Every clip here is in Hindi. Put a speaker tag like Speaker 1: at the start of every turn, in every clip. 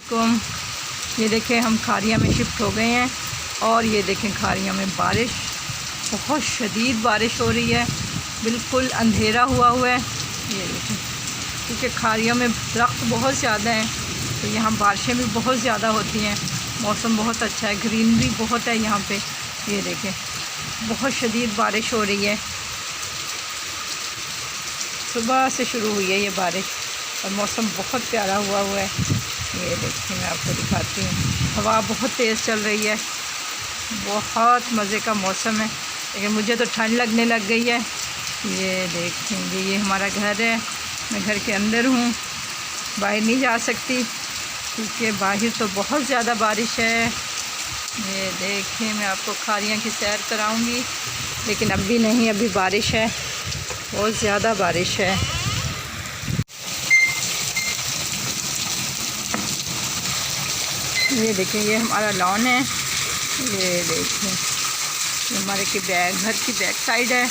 Speaker 1: वालेकुम। ये देखें हम खारिया में शिफ्ट हो गए हैं और ये देखें खारिया में बारिश, बहुत शदीद बारिश हो रही है, बिल्कुल अंधेरा हुआ हुआ है। ये देखें, क्योंकि खारिया में दरख्त बहुत ज़्यादा हैं तो यहाँ बारिशें भी बहुत ज़्यादा होती हैं। मौसम बहुत अच्छा है, ग्रीनरी बहुत है यहाँ पे। ये देखें बहुत शदीद बारिश हो रही है, सुबह से शुरू हुई है ये बारिश और मौसम बहुत प्यारा हुआ हुआ है। ये देखिए मैं आपको दिखाती हूँ, हवा बहुत तेज़ चल रही है, बहुत मज़े का मौसम है, लेकिन मुझे तो ठंड लगने लग गई है। ये देखेंगे, ये हमारा घर है, मैं घर के अंदर हूँ, बाहर नहीं जा सकती क्योंकि बाहर तो बहुत ज़्यादा बारिश है। ये देखें मैं आपको खारियाँ की सैर कराऊँगी, लेकिन अभी नहीं, अभी बारिश है, बहुत ज़्यादा बारिश है। ये देखें, ये हमारा लॉन है। ये देखें, ये हमारे के घर की बैक साइड है।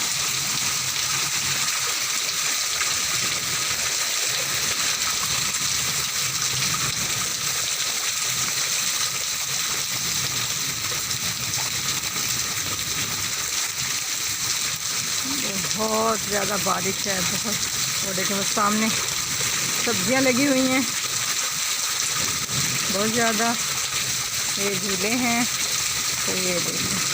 Speaker 1: बहुत ज़्यादा बारिश है, बहुत। वो देखें वो सामने सब्जियां लगी हुई हैं बहुत ज़्यादा, ये झूले हैं। तो ये देखें,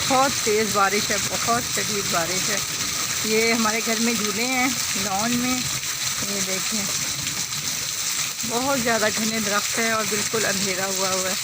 Speaker 1: बहुत तेज़ बारिश है, बहुत शदीद बारिश है। ये हमारे घर में झूले हैं लॉन में। ये देखें बहुत ज़्यादा घने दरख्त है और बिल्कुल अंधेरा हुआ हुआ है।